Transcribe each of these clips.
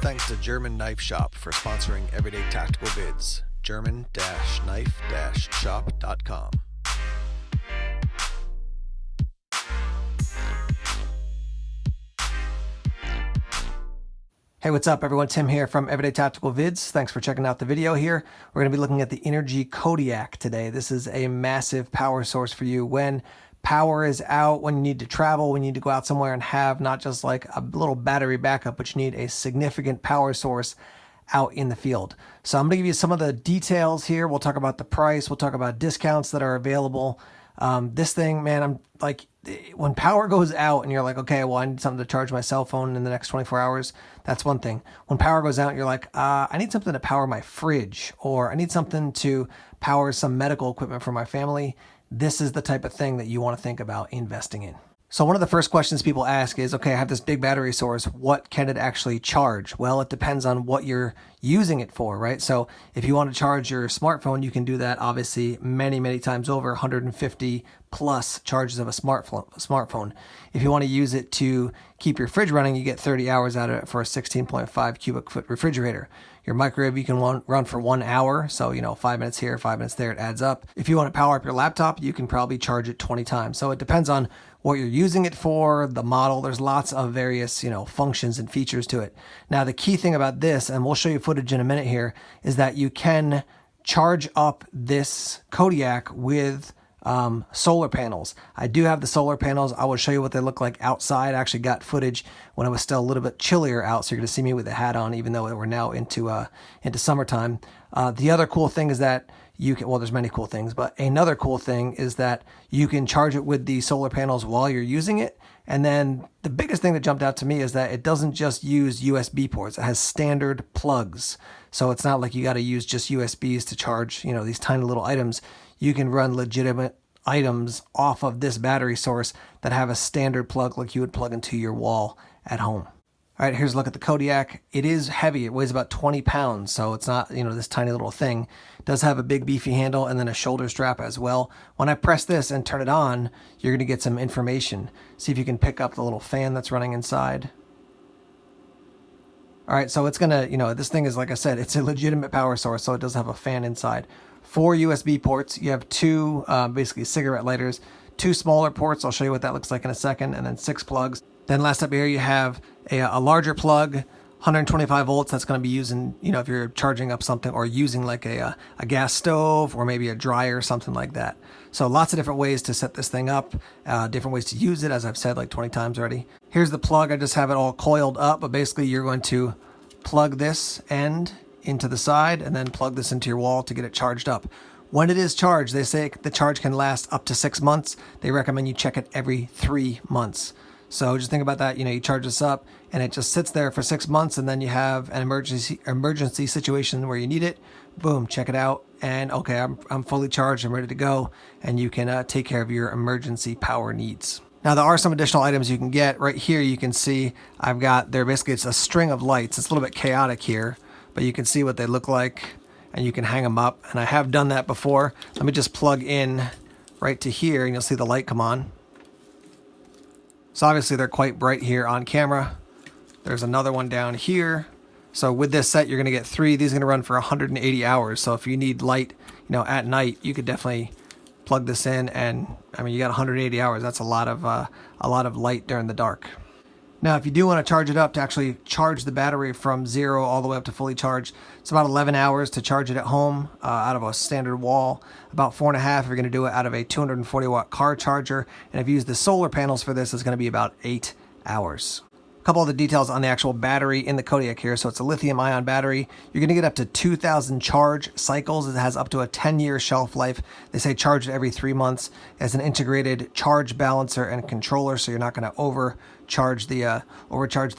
Thanks to German Knife Shop for sponsoring Everyday Tactical Vids. German-knife-shop.com. Hey, what's up everyone? Tim here from Everyday Tactical Vids. Thanks for checking out the video here. We're going to be looking at the Inergy Kodiak today. This is a massive power source for you when power is out, when you need to travel, when you need to go out somewhere and have not just like a little battery backup, but you need a significant power source out in the field. So I'm going to give you some of the details here. We'll talk about the price. We'll talk about discounts that are available. This thing, man, I'm like, when power goes out and you're like, okay, well, I need something to charge my cell phone in the next 24 hours. That's one thing. When power goes out, you're like, I need something to power my fridge, or I need something to power some medical equipment for my family. This is the type of thing that you want to think about investing in. So one of the first questions people ask is, okay, I have this big battery source. What can it actually charge? Well, it depends on what you're using it for, right? So if you want to charge your smartphone, you can do that obviously many, many times over, 150 plus charges of a smartphone. If you want to use it to keep your fridge running, you get 30 hours out of it for a 16.5 cubic foot refrigerator. Your microwave, you can run for 1 hour. So, 5 minutes here, 5 minutes there, it adds up. If you want to power up your laptop, you can probably charge it 20 times. So it depends on what you're using it for, the model. There's lots of various, functions and features to it. Now, the key thing about this, and we'll show you footage in a minute here, is that you can charge up this Kodiak with solar panels. I do have the solar panels. I will show you what they look like outside. I actually got footage when it was still a little bit chillier out, so you're going to see me with the hat on, even though we're now into summertime. The other cool thing is that you can, well, there's many cool things, but another cool thing is that you can charge it with the solar panels while you're using it. And then the biggest thing that jumped out to me is that it doesn't just use USB ports. It has standard plugs. So it's not like you got to use just USBs to charge, these tiny little items. You can run legitimate items off of this battery source that have a standard plug like you would plug into your wall at home. All right, here's a look at the Kodiak. It is heavy. It weighs about 20 pounds, so it's not, this tiny little thing. It does have a big beefy handle and then a shoulder strap as well. When I press this and turn it on, you're going to get some information. See if you can pick up the little fan that's running inside. All right, so it's going to, this thing is, like I said, it's a legitimate power source, so it does have a fan inside. 4 USB ports. You have 2 basically cigarette lighters, 2 smaller ports. I'll show you what that looks like in a second, and then 6 plugs. Then last up here, you have a larger plug, 125 volts. That's going to be using, if you're charging up something or using like a gas stove or maybe a dryer or something like that. So lots of different ways to set this thing up, different ways to use it, as I've said like 20 times already. Here's the plug. I just have it all coiled up, but basically you're going to plug this end into the side and then plug this into your wall to get it charged up. When it is charged, they say the charge can last up to 6 months. They recommend you check it every 3 months. So just think about that. You charge this up and it just sits there for 6 months, and then you have an emergency situation where you need it. Boom, check it out. And okay, I'm fully charged. I'm ready to go. And you can take care of your emergency power needs. Now, there are some additional items you can get. Right here, you can see it's a string of lights. It's a little bit chaotic here, but you can see what they look like and you can hang them up. And I have done that before. Let me just plug in right to here and you'll see the light come on. So obviously they're quite bright here on camera. There's another one down here. So with this set, you're going to get 3. These are going to run for 180 hours. So if you need light, at night, you could definitely plug this in, and you got 180 hours. That's a lot of light during the dark. Now, if you do want to charge it up to actually charge the battery from 0 all the way up to fully charged, it's about 11 hours to charge it at home out of a standard wall, about 4.5 if you're going to do it out of a 240 watt car charger. And if you use the solar panels for this, it's going to be about 8 hours. A couple of the details on the actual battery in the Kodiak here. So it's a lithium ion battery. You're going to get up to 2,000 charge cycles. It has up to a 10-year shelf life. They say charge it every 3 months. It has an integrated charge balancer and controller, so you're not going to overcharge the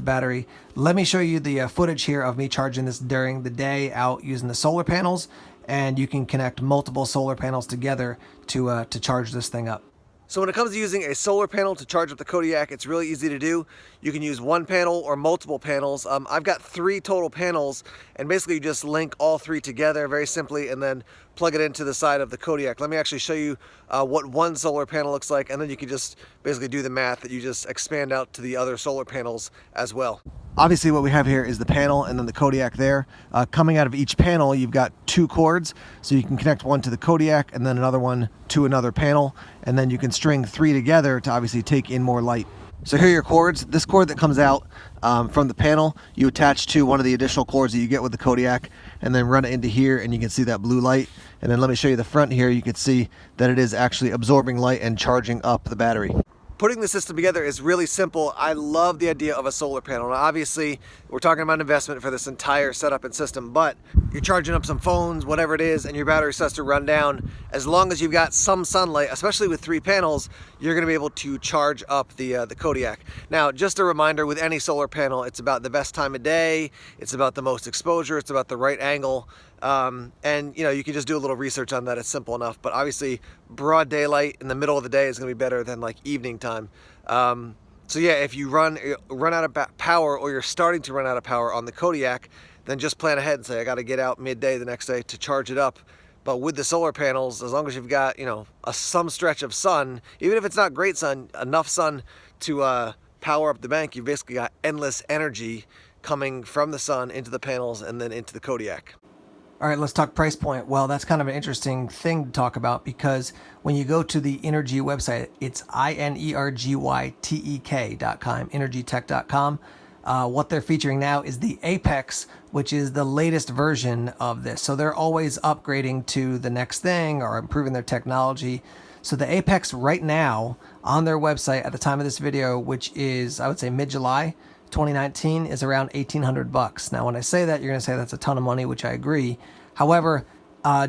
battery. Let me show you the footage here of me charging this during the day out using the solar panels, and you can connect multiple solar panels together to charge this thing up. So when it comes to using a solar panel to charge up the Kodiak, it's really easy to do. You can use one panel or multiple panels. I've got 3 total panels, and basically you just link all 3 together very simply and then plug it into the side of the Kodiak. Let me actually show you what one solar panel looks like, and then you can just basically do the math that you just expand out to the other solar panels as well. Obviously what we have here is the panel and then the Kodiak there. Coming out of each panel, you've got 2 cords, so you can connect one to the Kodiak and then another one to another panel, and then you can string 3 together to obviously take in more light. So here are your cords. This cord that comes out from the panel, you attach to one of the additional cords that you get with the Kodiak, and then run it into here, and you can see that blue light. And then let me show you the front here. You can see that it is actually absorbing light and charging up the battery. Putting the system together is really simple. I love the idea of a solar panel. Now, obviously, we're talking about investment for this entire setup and system, but you're charging up some phones, whatever it is, and your battery starts to run down. As long as you've got some sunlight, especially with 3 panels, you're gonna be able to charge up the Kodiak. Now, just a reminder, with any solar panel, it's about the best time of day, it's about the most exposure, it's about the right angle. And you know, you can just do a little research on that. It's simple enough, but obviously broad daylight in the middle of the day is going to be better than like evening time. So yeah, if you run out of power, or you're starting to run out of power on the Kodiak, then just plan ahead and say, I got to get out midday the next day to charge it up. But with the solar panels, as long as you've got, you know, some stretch of sun, even if it's not great sun, enough sun to power up the bank, you've basically got endless energy coming from the sun into the panels and then into the Kodiak. All right, let's talk price point. Well, that's kind of an interesting thing to talk about, because when you go to the Inergy website, it's inergytek.com, energytech.com. What they're featuring now is the Apex, which is the latest version of this. So they're always upgrading to the next thing or improving their technology. So the Apex right now on their website at the time of this video, which is, I would say, mid-July 2019, is around $1,800. Now, when I say that, you're going to say that's a ton of money, which I agree. However,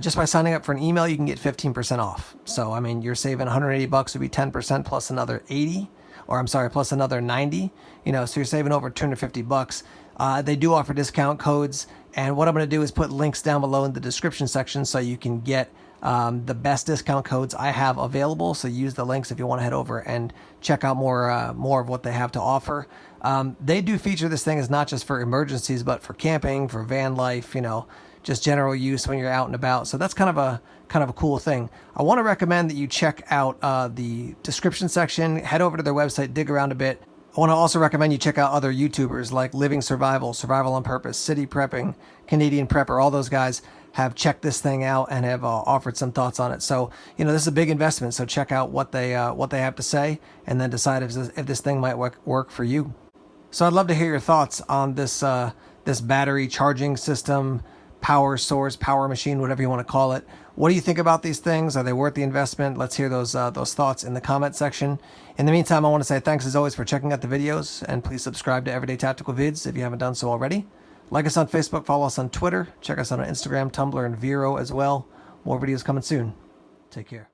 just by signing up for an email, you can get 15% off. So, I mean, you're saving $180 would be 10% plus another 80, or I'm sorry, plus another 90. You know, so you're saving over $250. They do offer discount codes, and what I'm going to do is put links down below in the description section so you can get the best discount codes I have available. So use the links if you want to head over and check out more of what they have to offer. They do feature this thing as not just for emergencies, but for camping, for van life, you know, just general use when you're out and about. So that's kind of a cool thing. I want to recommend that you check out the description section, head over to their website, dig around a bit. I want to also recommend you check out other YouTubers like Living Survival, Survival on Purpose, City Prepping, Canadian Prepper. All those guys have checked this thing out and have offered some thoughts on it. So, you know, this is a big investment. So check out what they have to say, and then decide if this thing might work for you. So I'd love to hear your thoughts on this this battery charging system, power source, power machine, whatever you want to call it. What do you think about these things? Are they worth the investment? Let's hear those thoughts in the comment section. In the meantime, I want to say thanks as always for checking out the videos, and please subscribe to Everyday Tactical Vids if you haven't done so already. Like us on Facebook, follow us on Twitter, check us out on Instagram, Tumblr, and Vero as well. More videos coming soon. Take care.